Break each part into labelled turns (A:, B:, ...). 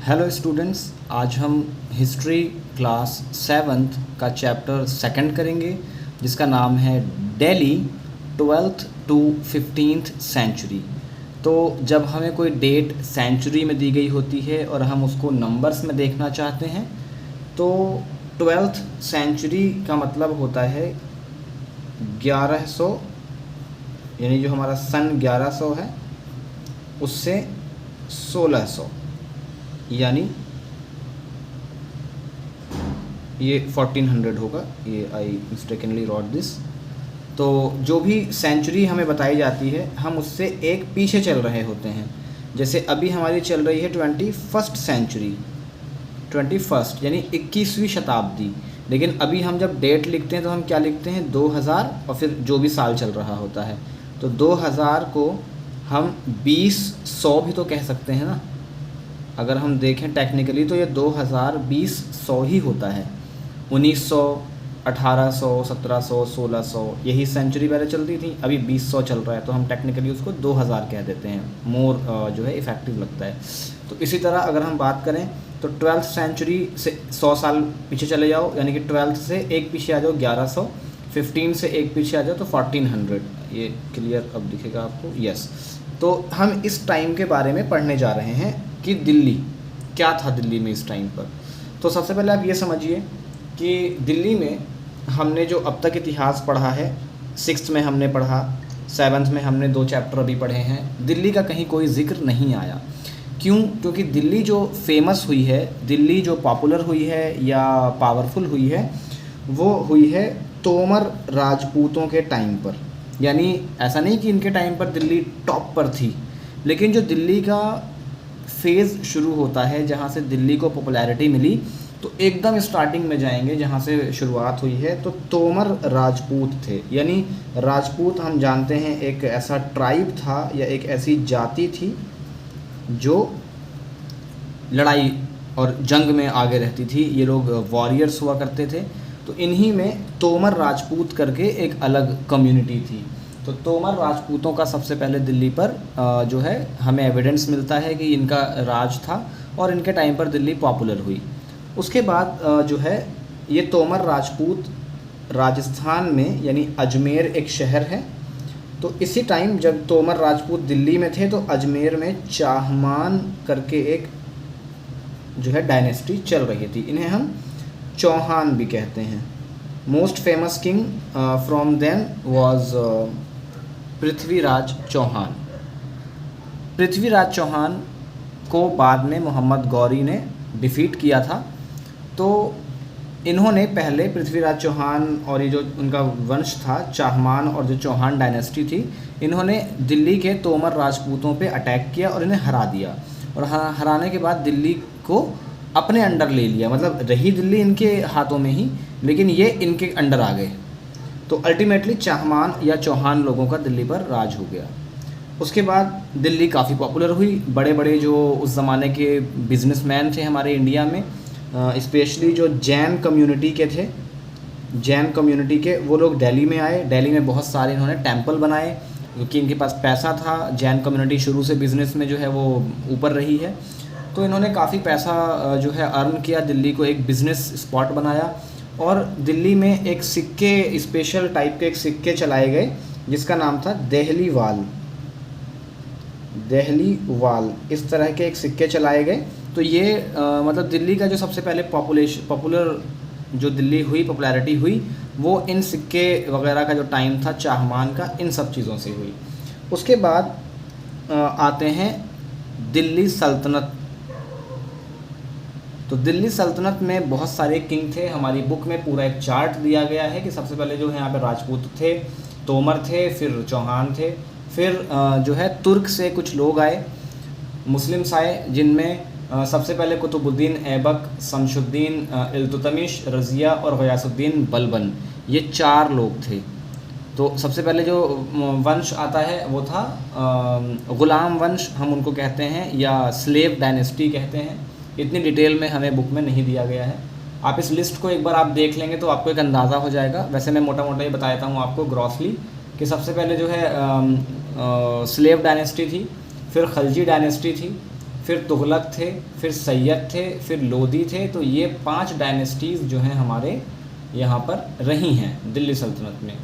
A: Hello students, आज हम history class 7th का चैप्टर सेकंड करेंगे जिसका नाम है Delhi 12th to 15th century. तो जब हमें कोई डेट सेंचुरी में दी गई होती है और हम उसको नंबर्स में देखना चाहते हैं तो 12th सेंचुरी का मतलब होता है 1100, यानी जो हमारा सन 1100 है उससे 1600, यानी ये 1400 होगा। ये आई मिस्टेकनली रॉट दिस। तो जो भी सेंचुरी हमें बताई जाती है हम उससे एक पीछे चल रहे होते हैं। जैसे अभी हमारी चल रही है 21st सेंचुरी, 21st यानी 21वीं शताब्दी। लेकिन अभी हम जब डेट लिखते हैं तो हम क्या लिखते हैं 2000 और फिर जो भी साल चल रहा होता है। तो 2000 को हम 2000 भी तो कह सकते हैं ना। अगर हम देखें टेक्निकली तो ये 2000 ही होता है। 1900, 1800, 1700, 1600 यही सेंचुरी पहले चलती थी, अभी 2000 चल रहा है तो हम टेक्निकली उसको 2000 कह देते हैं। मोर जो है इफ़ेक्टिव लगता है। तो इसी तरह अगर हम बात करें तो 12th सेंचुरी से 100 साल पीछे चले जाओ, यानी कि 12th से एक पीछे आ जाओ 1100, 15 से एक पीछे आ जाओ तो 1400। ये क्लियर अब दिखेगा आपको? यस। तो हम इस टाइम के बारे में पढ़ने जा रहे हैं कि दिल्ली क्या था दिल्ली में इस टाइम पर। तो सबसे पहले आप ये समझिए कि दिल्ली में हमने जो अब तक इतिहास पढ़ा है, 6th में हमने पढ़ा, 7th में हमने 2 चैप्टर अभी पढ़े हैं, दिल्ली का कहीं कोई जिक्र नहीं आया। क्यों? क्योंकि दिल्ली जो फेमस हुई है, दिल्ली जो पॉपुलर हुई है या पावरफुल हुई है, वो हुई है तोमर राजपूतों के टाइम पर। यानी ऐसा नहीं कि इनके टाइम पर दिल्ली टॉप पर थी, लेकिन जो दिल्ली का फेज़ शुरू होता है जहाँ से दिल्ली को पॉपुलैरिटी मिली, तो एकदम स्टार्टिंग में जाएंगे जहाँ से शुरुआत हुई है। तो तोमर राजपूत थे, यानी राजपूत हम जानते हैं एक ऐसा ट्राइब था या एक ऐसी जाति थी जो लड़ाई और जंग में आगे रहती थी। ये लोग वॉरियर्स हुआ करते थे। तो इन्हीं में तोमर राजपूत करके एक अलग कम्युनिटी थी। तो तोमर राजपूतों का सबसे पहले दिल्ली पर जो है हमें एविडेंस मिलता है कि इनका राज था और इनके टाइम पर दिल्ली पॉपुलर हुई। उसके बाद जो है ये तोमर राजपूत राजस्थान में, यानी अजमेर एक शहर है, तो इसी टाइम जब तोमर राजपूत दिल्ली में थे तो अजमेर में चाहमान करके एक जो है डायनेस्टी चल रही थी। इन्हें हम चौहान भी कहते हैं। Most famous king from then was Prithviraj Chauhan. Prithviraj Chauhan को बाद में मोहम्मद गौरी ने डिफ़ीट किया था। तो इन्होंने पहले पृथ्वीराज चौहान और ये जो उनका वंश था चाहमान और जो चौहान डायनेस्टी थी, इन्होंने दिल्ली के तोमर राजपूतों पे अटैक किया और इन्हें हरा दिया। और हराने के बाद दिल्ली को अपने अंडर ले लिया, मतलब रही दिल्ली इनके हाथों में ही, लेकिन ये इनके अंडर आ गए। तो अल्टीमेटली चाहमान या चौहान लोगों का दिल्ली पर राज हो गया। उसके बाद दिल्ली काफ़ी पॉपुलर हुई। बड़े बड़े जो उस ज़माने के बिजनेसमैन थे हमारे इंडिया में, स्पेशली जो जैन कम्युनिटी के थे, जैन कम्युनिटी के, वो लोग दिल्ली में आए। दिल्ली में बहुत सारे इन्होंने टेम्पल बनाए क्योंकि इनके पास पैसा था। जैन कम्युनिटी शुरू से बिज़नेस में जो है वो ऊपर रही है, तो इन्होंने काफ़ी पैसा जो है अर्न किया, दिल्ली को एक बिज़नेस स्पॉट बनाया। और दिल्ली में एक सिक्के, स्पेशल टाइप के एक सिक्के चलाए गए जिसका नाम था देहली वाल। देहली वाल, इस तरह के एक सिक्के चलाए गए। तो ये मतलब दिल्ली का जो सबसे पहले पॉपुलर जो दिल्ली हुई, पॉपुलैरिटी हुई, वो इन सिक्के वगैरह का जो टाइम था चाहमान का, इन सब चीज़ों से हुई। उसके बाद आते हैं दिल्ली सल्तनत। तो दिल्ली सल्तनत में बहुत सारे किंग थे। हमारी बुक में पूरा एक चार्ट दिया गया है कि सबसे पहले जो है यहाँ पे राजपूत थे, तोमर थे, फिर चौहान थे, फिर जो है तुर्क से कुछ लोग आए, मुस्लिम्स आए, जिनमें सबसे पहले कुतुबुद्दीन ऐबक, शमशुद्दीन इल्तुतमिश, रज़िया और गयासुद्दीन बलबन, ये 4 लोग थे। तो सबसे पहले जो वंश आता है वो था ग़ुलाम वंश, हम उनको कहते हैं, या स्लेव डायनेस्टी कहते हैं। इतनी डिटेल में हमें बुक में नहीं दिया गया है। आप इस लिस्ट को एक बार आप देख लेंगे तो आपको एक अंदाज़ा हो जाएगा। वैसे मैं मोटा मोटा ही बता देता हूँ आपको ग्रॉसली कि सबसे पहले जो है स्लेव डायनेस्टी थी, फिर खलजी डायनेस्टी थी, फिर तुगलक थे, फिर सैयद थे, फिर लोदी थे। तो ये 5 डायनेस्टीज़ जो हैं हमारे यहाँ पर रही हैं दिल्ली सल्तनत में।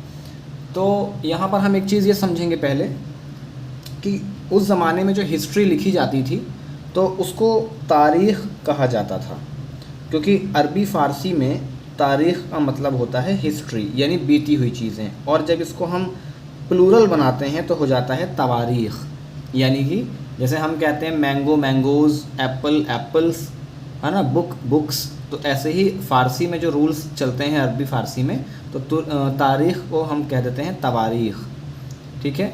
A: तो यहाँ पर हम एक चीज़ ये समझेंगे पहले कि उस ज़माने में जो हिस्ट्री लिखी जाती थी तो उसको तारीख़ कहा जाता था, क्योंकि अरबी फ़ारसी में तारीख़ का मतलब होता है हिस्ट्री, यानी बीती हुई चीज़ें। और जब इसको हम प्लूरल बनाते हैं तो हो जाता है तवारीख़, यानी कि जैसे हम कहते हैं मैंगो मैंगोज़, एप्पल एप्पल्स, है ना, बुक बुक्स। तो ऐसे ही फ़ारसी में जो रूल्स चलते हैं अरबी फ़ारसी में, तो तारीख़ को हम कह देते हैं तवारीख़, ठीक है।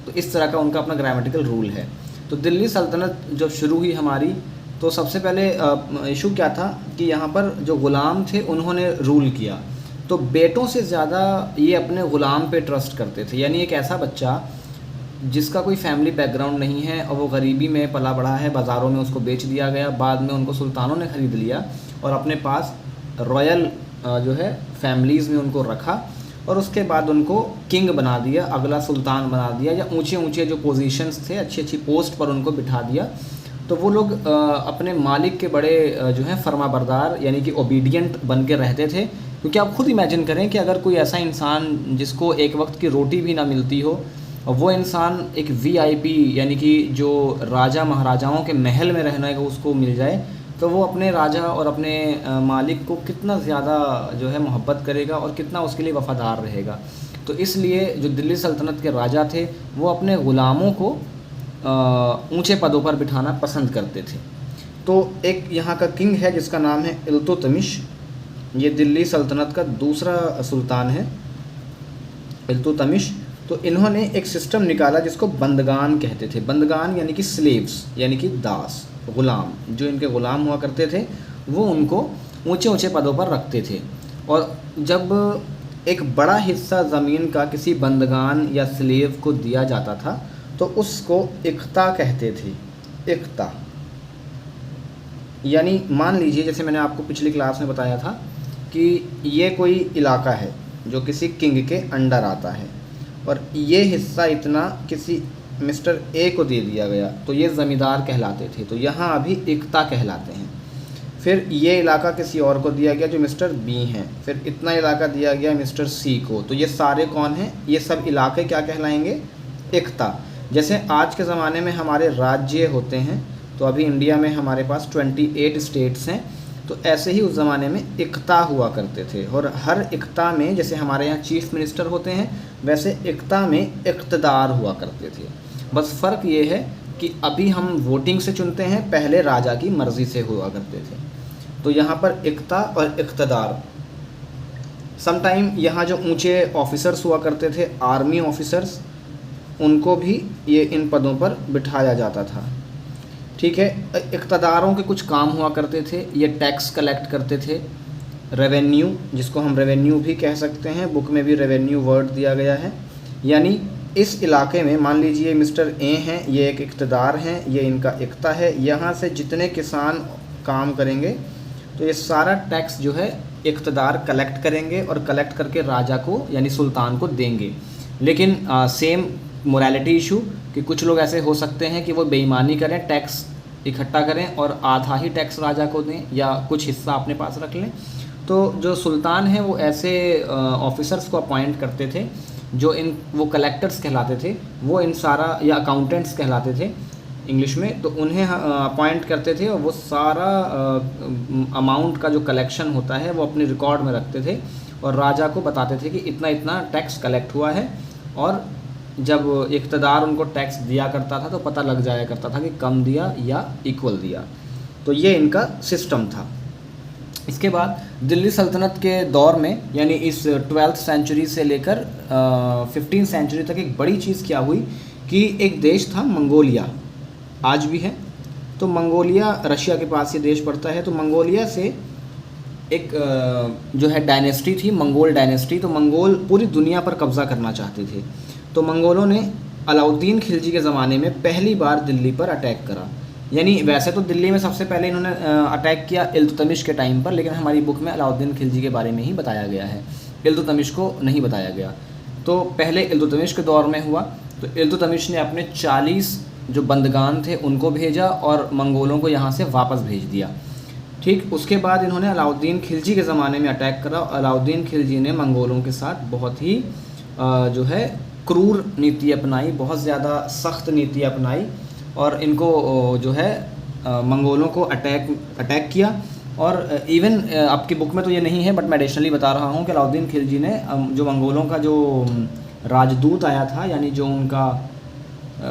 A: तो इस तरह का उनका अपना ग्रामेटिकल रूल है। तो दिल्ली सल्तनत जब शुरू हुई हमारी, तो सबसे पहले इशू क्या था कि यहाँ पर जो ग़ुलाम थे उन्होंने रूल किया। तो बेटों से ज़्यादा ये अपने ग़ुलाम पे ट्रस्ट करते थे। यानी एक ऐसा बच्चा जिसका कोई फैमिली बैकग्राउंड नहीं है और वो गरीबी में पला बढ़ा है, बाज़ारों में उसको बेच दिया गया, बाद में उनको सुल्तानों ने ख़रीद लिया और अपने पास रॉयल जो है फैमिलीज़ में उनको रखा, और उसके बाद उनको किंग बना दिया, अगला सुल्तान बना दिया, या ऊंचे ऊंचे जो पोजीशंस थे, अच्छी अच्छी पोस्ट पर उनको बिठा दिया। तो वो लोग अपने मालिक के बड़े जो है फर्माबरदार यानी कि ओबीडियंट बन के रहते थे। क्योंकि आप खुद इमेजिन करें कि अगर कोई ऐसा इंसान जिसको एक वक्त की रोटी भी ना मिलती हो, और वो इंसान एक वीआईपी यानी कि जो राजा महाराजाओं के महल में रहना है उसको मिल जाए, तो वो अपने राजा और अपने मालिक को कितना ज़्यादा जो है मोहब्बत करेगा और कितना उसके लिए वफ़ादार रहेगा। तो इसलिए जो दिल्ली सल्तनत के राजा थे वो अपने ग़ुलामों को ऊंचे पदों पर बिठाना पसंद करते थे। तो एक यहाँ का किंग है जिसका नाम है इल्तुतमिश। ये दिल्ली सल्तनत का दूसरा सुल्तान है, इल्तुतमिश। तो इन्होंने एक सिस्टम निकाला जिसको बंदगान कहते थे। बंदगान यानी कि स्लेव्स, यानी कि दास, ग़ुलाम। जो इनके ग़ुलाम हुआ करते थे वो उनको ऊंचे ऊंचे पदों पर रखते थे। और जब एक बड़ा हिस्सा ज़मीन का किसी बंदगान या स्लेव को दिया जाता था तो उसको इक्ता कहते थे। इक्ता यानी मान लीजिए, जैसे मैंने आपको पिछली क्लास में बताया था कि ये कोई इलाका है जो किसी किंग के अंडर आता है, और ये हिस्सा इतना किसी मिस्टर ए को दे दिया गया, तो ये ज़मींदार कहलाते थे। तो यहाँ अभी इक्ता कहलाते हैं। फिर ये इलाका किसी और को दिया गया जो मिस्टर बी हैं, फिर इतना इलाका दिया गया मिस्टर सी को। तो ये सारे कौन हैं? ये सब इलाके क्या कहलाएंगे? इक्ता। जैसे आज के ज़माने में हमारे राज्य होते हैं, तो अभी इंडिया में हमारे पास 28 स्टेट्स हैं, तो ऐसे ही उस ज़माने में इक्ता हुआ करते थे। और हर इक्ता में, जैसे हमारे यहाँ चीफ मिनिस्टर होते हैं, वैसे इक्ता में इक़्तिदार हुआ करते थे। बस फ़र्क ये है कि अभी हम वोटिंग से चुनते हैं, पहले राजा की मर्ज़ी से हुआ करते थे। तो यहाँ पर इक्ता और इक़्तिदार। समटाइम यहाँ जो ऊंचे ऑफिसर्स हुआ करते थे, आर्मी ऑफिसर्स, उनको भी ये इन पदों पर बिठाया जाता था, ठीक है। इक़्तिदारों के कुछ काम हुआ करते थे। ये टैक्स कलेक्ट करते थे, रेवेन्यू, जिसको हम रेवेन्यू भी कह सकते हैं, बुक में भी रेवेन्यू वर्ड दिया गया है। यानी इस इलाके में मान लीजिए मिस्टर ए हैं, ये एक इक़्तिदार हैं, ये इनका इक्ता है। यहाँ से जितने किसान काम करेंगे तो ये सारा टैक्स जो है इक़्तिदार कलेक्ट करेंगे और कलेक्ट करके राजा को यानी सुल्तान को देंगे। लेकिन सेम मोरालिटी इशू कि कुछ लोग ऐसे हो सकते हैं कि वो बेईमानी करें, टैक्स इकट्ठा करें और आधा ही टैक्स राजा को दें या कुछ हिस्सा अपने पास रख लें। तो जो सुल्तान हैं वो ऐसे ऑफिसर्स को अपॉइंट करते थे जो वो कलेक्टर्स कहलाते थे, वो इन सारा, या अकाउंटेंट्स कहलाते थे इंग्लिश में। तो उन्हें अपॉइंट करते थे और वो सारा अमाउंट का जो कलेक्शन होता है वो अपने रिकॉर्ड में रखते थे और राजा को बताते थे कि इतना इतना टैक्स कलेक्ट हुआ है। और जब इक़्तिदार उनको टैक्स दिया करता था तो पता लग जाया करता था कि कम दिया या इक्वल दिया। तो ये इनका सिस्टम था। इसके बाद दिल्ली सल्तनत के दौर में, यानी इस 12th सेंचुरी से लेकर 15th सेंचुरी तक एक बड़ी चीज़ क्या हुई कि एक देश था मंगोलिया, आज भी है। तो मंगोलिया रशिया के पास ये देश पड़ता है। तो मंगोलिया से एक जो है डायनेस्टी थी, मंगोल डायनेस्टी। तो मंगोल पूरी दुनिया पर कब्ज़ा करना चाहते थे। तो मंगोलों ने अलाउद्दीन खिलजी के ज़माने में पहली बार दिल्ली पर अटैक करा। यानी वैसे तो दिल्ली में सबसे पहले इन्होंने अटैक किया इल्तुतमिश के टाइम पर, लेकिन हमारी बुक में अलाउद्दीन खिलजी के बारे में ही बताया गया है, इल्तुतमिश को नहीं बताया गया। तो पहले इल्तुतमिश के दौर में हुआ। तो इल्तुतमिश ने अपने 40 जो बंदगान थे उनको भेजा और मंगोलों को यहाँ से वापस भेज दिया। ठीक, उसके बाद इन्होंने अलाउद्दीन खिलजी के ज़माने में अटैक करा। अलाउद्दीन खिलजी ने मंगोलों के साथ बहुत ही जो है क्रूर नीति अपनाई, बहुत ज़्यादा सख्त नीति अपनाई और इनको जो है मंगोलों को अटैक किया। और इवन आपकी बुक में तो ये नहीं है बट मैं एडिशनली बता रहा हूँ कि अलाउद्दीन खिलजी ने जो मंगोलों का जो राजदूत आया था, यानी जो उनका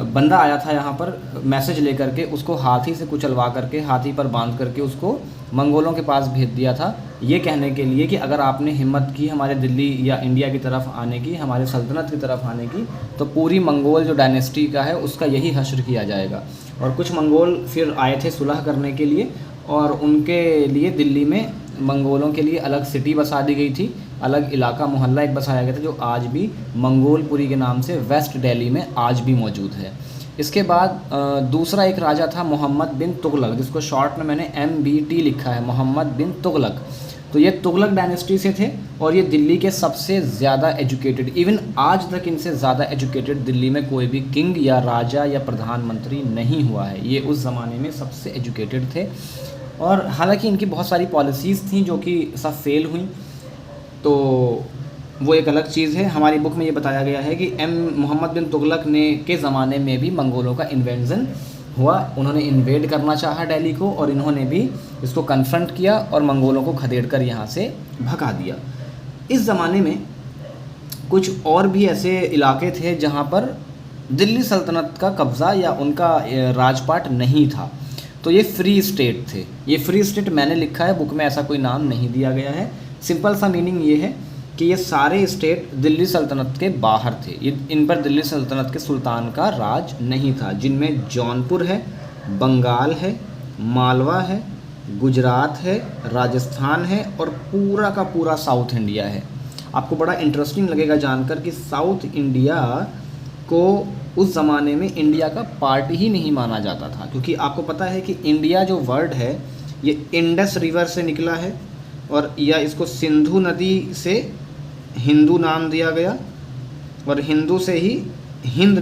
A: बंदा आया था यहाँ पर मैसेज लेकर के, उसको हाथी से कुचलवा करके, हाथी पर बांध करके उसको मंगोलों के पास भेज दिया था, ये कहने के लिए कि अगर आपने हिम्मत की हमारे दिल्ली या इंडिया की तरफ आने की, हमारे सल्तनत की तरफ आने की, तो पूरी मंगोल जो डायनेस्टी का है उसका यही हश्र किया जाएगा। और कुछ मंगोल फिर आए थे सुलह करने के लिए और उनके लिए दिल्ली में मंगोलों के लिए अलग सिटी बसा दी गई थी, अलग इलाका मोहल्ला एक बसाया गया था जो आज भी मंगोलपुरी के नाम से वेस्ट दिल्ली में आज भी मौजूद है। इसके बाद दूसरा एक राजा था मोहम्मद बिन तुगलक, जिसको शॉर्ट में मैंने MBT लिखा है, मोहम्मद बिन तुगलक। तो ये तुगलक डायनेस्टी से थे और ये दिल्ली के सबसे ज़्यादा एजुकेटेड, इवन आज तक इनसे ज़्यादा एजुकेटेड दिल्ली में कोई भी किंग या राजा या प्रधानमंत्री नहीं हुआ है। ये उस ज़माने में सबसे एजुकेटेड थे और हालांकि इनकी बहुत सारी पॉलिसीज़ थी जो कि सब फेल हुई, तो वो एक अलग चीज़ है। हमारी बुक में ये बताया गया है कि मोहम्मद बिन तुगलक ने के ज़माने में भी मंगोलों का इन्वेंशन हुआ, उन्होंने इन्वेड करना चाहा दिल्ली को और इन्होंने भी इसको कन्फ्रंट किया और मंगोलों को खदेड़ कर यहाँ से भगा दिया। इस ज़माने में कुछ और भी ऐसे इलाके थे जहाँ पर दिल्ली सल्तनत का कब्ज़ा या उनका राजपाट नहीं था, तो ये फ्री स्टेट थे। ये फ्री स्टेट मैंने लिखा है, बुक में ऐसा कोई नाम नहीं दिया गया है। सिंपल सा मीनिंग ये है कि ये सारे स्टेट दिल्ली सल्तनत के बाहर थे, ये इन पर दिल्ली सल्तनत के सुल्तान का राज नहीं था, जिनमें जौनपुर है, बंगाल है, मालवा है, गुजरात है, राजस्थान है और पूरा का पूरा साउथ इंडिया है। आपको बड़ा इंटरेस्टिंग लगेगा जानकर कि साउथ इंडिया को उस ज़माने में इंडिया का पार्ट ही नहीं माना जाता था, क्योंकि आपको पता है कि इंडिया जो वर्ड है ये इंडस रिवर से निकला है और या इसको सिंधु नदी से हिंदू नाम दिया गया और हिंदू से ही हिंद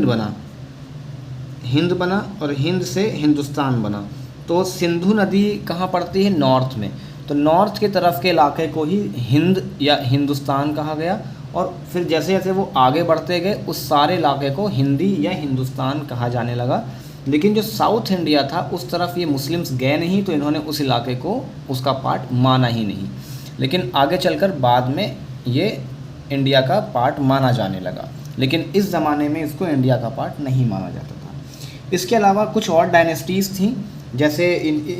A: बना और हिंद से हिंदुस्तान बना। तो सिंधु नदी कहाँ पड़ती है? नॉर्थ में, तो नॉर्थ के तरफ के इलाके को ही हिंद या हिंदुस्तान कहा गया और फिर जैसे जैसे वो आगे बढ़ते गए उस सारे इलाके को हिंदी या हिंदुस्तान कहा जाने लगा। लेकिन जो साउथ इंडिया था उस तरफ ये मुस्लिम्स गए नहीं, तो इन्होंने उस इलाके को उसका पार्ट माना ही नहीं। लेकिन आगे चलकर बाद में ये इंडिया का पार्ट माना जाने लगा, लेकिन इस ज़माने में इसको इंडिया का पार्ट नहीं माना जाता था। इसके अलावा कुछ और डायनेस्टीज़ थी, जैसे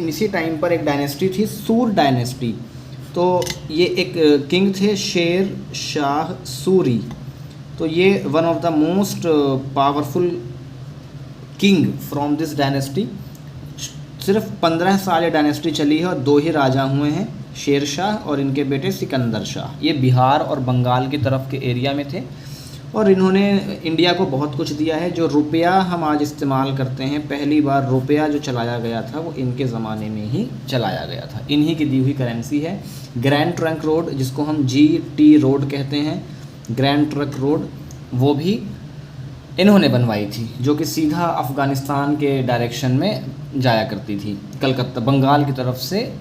A: इसी टाइम पर एक डायनेस्टी थी सूर डायनेस्टी। तो ये एक किंग थे शेर शाह सूरी, तो ये one of the most powerful king from this dynasty. सिर्फ 15 साल ये डायनेस्टी चली है और 2 ही राजा हुए हैं, शेर शाह और इनके बेटे सिकंदर शाह। ये बिहार और बंगाल की तरफ के एरिया में थे और इन्होंने इंडिया को बहुत कुछ दिया है। जो रुपया हम आज इस्तेमाल करते हैं, पहली बार रुपया जो चलाया गया था वो इनके ज़माने में ही चलाया गया था, इन्हीं की दी हुई करेंसी है। ग्रैंड ट्रंक रोड, जिसको हम GT रोड कहते हैं, ग्रैंड ट्रंक रोड, वो भी इन्होंने बनवाई थी, जो कि सीधा अफ़गानिस्तान के डायरेक्शन में जाया करती थी, कलकत्ता बंगाल की तरफ से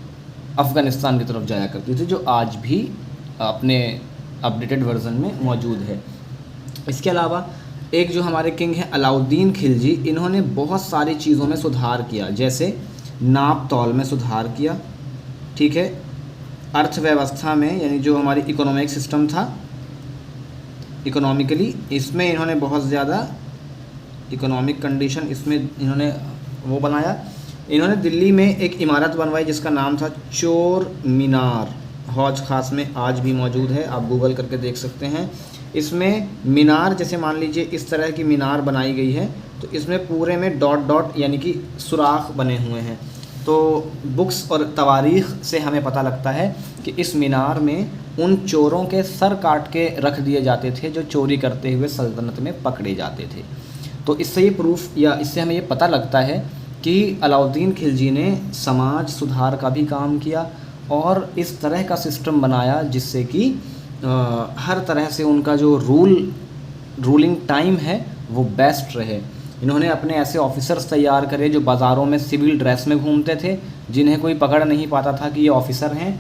A: अफ़गानिस्तान की तरफ जाया करती थी, जो आज भी अपने अपडेटेड वर्ज़न में मौजूद है। इसके अलावा एक जो हमारे किंग हैं अलाउद्दीन खिलजी, इन्होंने बहुत सारी चीज़ों में सुधार किया, जैसे नाप तौल में सुधार किया, ठीक है, अर्थव्यवस्था में, यानी जो हमारी इकोनॉमिक सिस्टम था इकोनॉमिकली, इसमें इन्होंने बहुत ज़्यादा इकोनॉमिक कंडीशन इसमें इन्होंने वो बनाया। इन्होंने दिल्ली में एक इमारत बनवाई जिसका नाम था चोर मीनार, हौज खास में आज भी मौजूद है, आप गूगल करके देख सकते हैं। इसमें मीनार, जैसे मान लीजिए इस तरह की मीनार बनाई गई है, तो इसमें पूरे में डॉट डॉट यानी कि सुराख बने हुए हैं। तो बुक्स और तवारीख़ से हमें पता लगता है कि इस मीनार में उन चोरों के सर काट के रख दिए जाते थे जो चोरी करते हुए सल्तनत में पकड़े जाते थे। तो इससे ये प्रूफ या इससे हमें ये पता लगता है कि अलाउद्दीन खिलजी ने समाज सुधार का भी काम किया और इस तरह का सिस्टम बनाया जिससे कि हर तरह से उनका जो रूलिंग टाइम है वो बेस्ट रहे। इन्होंने अपने ऐसे ऑफिसर्स तैयार करे जो बाज़ारों में सिविल ड्रेस में घूमते थे, जिन्हें कोई पकड़ नहीं पाता था कि ये ऑफिसर हैं।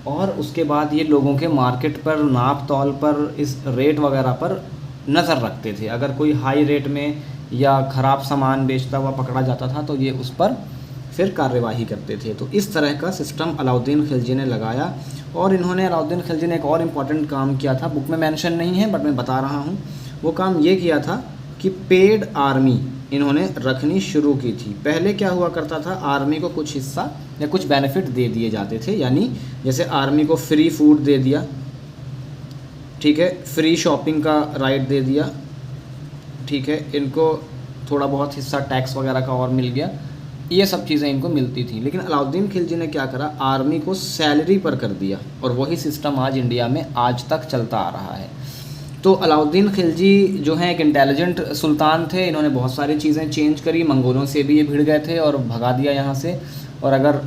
A: और उसके बाद ये लोगों के मार्केट पर, नाप तौल पर, इस रेट वगैरह पर नज़र रखते थे। अगर कोई हाई रेट में या ख़राब सामान बेचता हुआ पकड़ा जाता था तो ये उस पर फिर कार्यवाही करते थे। तो इस तरह का सिस्टम अलाउद्दीन खिलजी ने लगाया। और इन्होंने, अलाउद्दीन खिलजी ने एक और इम्पॉर्टेंट काम किया था, बुक में मेंशन नहीं है बट मैं बता रहा हूँ। वो काम ये किया था कि पेड आर्मी इन्होंने रखनी शुरू की थी। पहले क्या हुआ करता था, आर्मी को कुछ हिस्सा या कुछ बेनिफिट दे दिए जाते थे, यानी जैसे आर्मी को फ्री फूड दे दिया, ठीक है, फ्री शॉपिंग का राइट दे दिया, ठीक है, इनको थोड़ा बहुत हिस्सा टैक्स वगैरह का और मिल गया, ये सब चीज़ें इनको मिलती थी। लेकिन अलाउद्दीन खिलजी ने क्या करा, आर्मी को सैलरी पर कर दिया। और वही सिस्टम आज इंडिया में आज तक चलता आ रहा है। तो अलाउद्दीन खिलजी जो हैं एक इंटेलिजेंट सुल्तान थे। इन्होंने बहुत सारी चीज़ें चेंज करी, मंगोलों से भी ये भिड़ गए थे और भगा दिया यहाँ से। और अगर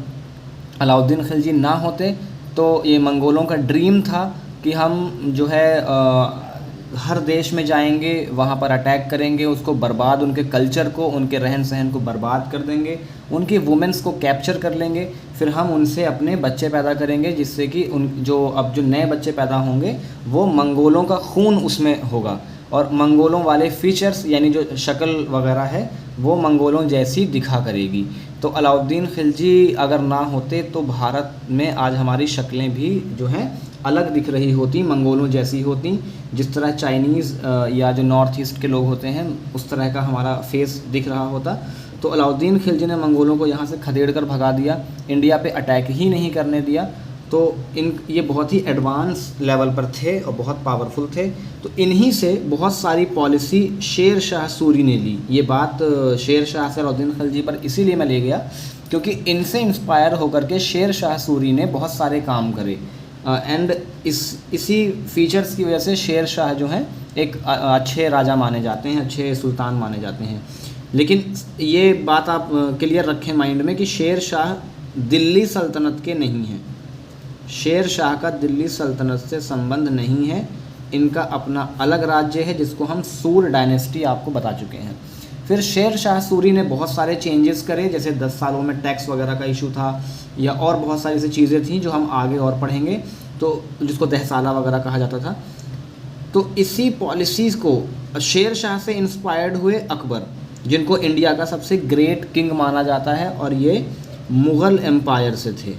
A: अलाउद्दीन खिलजी ना होते तो ये मंगोलों का ड्रीम था कि हम जो है हर देश में जाएंगे, वहाँ पर अटैक करेंगे, उसको बर्बाद, उनके कल्चर को, उनके रहन सहन को बर्बाद कर देंगे, उनकी वुमेंस को कैप्चर कर लेंगे, फिर हम उनसे अपने बच्चे पैदा करेंगे, जिससे कि जो नए बच्चे पैदा होंगे वो मंगोलों का खून उसमें होगा और मंगोलों वाले फीचर्स यानी जो शक्ल वगैरह है वो मंगोलों जैसी दिखा करेगी। तो अलाउद्दीन खिलजी अगर ना होते तो भारत में आज हमारी शक्लें भी जो हैं अलग दिख रही होती, मंगोलों जैसी होती। जिस तरह चाइनीज़ या जो नॉर्थ ईस्ट के लोग होते हैं उस तरह का हमारा फेस दिख रहा होता। तो अलाउद्दीन खिलजी ने मंगोलों को यहाँ से खदेड़ कर भगा दिया, इंडिया पे अटैक ही नहीं करने दिया। तो ये बहुत ही एडवांस लेवल पर थे और बहुत पावरफुल थे। तो इन्हीं से बहुत सारी पॉलिसी शेर शाह सूरी ने ली। ये बात शेर शाह से अलाउद्दीन खिलजी पर इसीलिए मैं ले गया क्योंकि इनसे इंस्पायर होकर के शेर शाह सूरी ने बहुत सारे काम करे। एंड इसी फीचर्स की वजह से शेर शाह जो हैं एक अच्छे राजा माने जाते हैं, अच्छे सुल्तान माने जाते हैं। लेकिन ये बात आप क्लियर रखें माइंड में कि शेर शाह दिल्ली सल्तनत के नहीं हैं। शेर शाह का दिल्ली सल्तनत से संबंध नहीं है, इनका अपना अलग राज्य है जिसको हम सूर डायनेस्टी आपको बता चुके हैं। फिर शेर शाह सूरी ने बहुत सारे चेंजेस करे, जैसे 10 सालों में टैक्स वगैरह का इशू था या और बहुत सारी ऐसी चीज़ें थी जो हम आगे और पढ़ेंगे, तो जिसको दहसाला वगैरह कहा जाता था। तो इसी पॉलिसीज़ को शेर शाह से इंस्पायर्ड हुए अकबर, जिनको इंडिया का सबसे ग्रेट किंग माना जाता है, और ये मुग़ल एम्पायर से थे।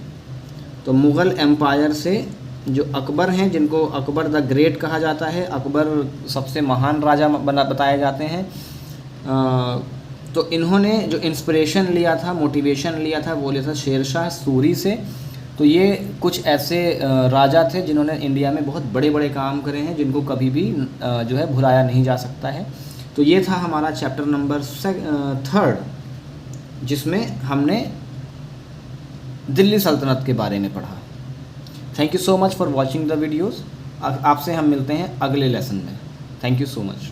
A: तो मुग़ल एम्पायर से जो अकबर हैं, जिनको अकबर द ग्रेट कहा जाता है, अकबर सबसे महान राजा बताए जाते हैं, तो इन्होंने जो इंस्पिरेशन लिया था, मोटिवेशन लिया था, वो लिया था शेर शाह सूरी से। तो ये कुछ ऐसे राजा थे जिन्होंने इंडिया में बहुत बड़े बड़े काम करे हैं, जिनको कभी भी जो है भुलाया नहीं जा सकता है। तो ये था हमारा चैप्टर नंबर 3, जिसमें हमने दिल्ली सल्तनत के बारे में पढ़ा। Thank you so much for watching the videos. आपसे हम मिलते हैं अगले लेसन में। Thank you so much.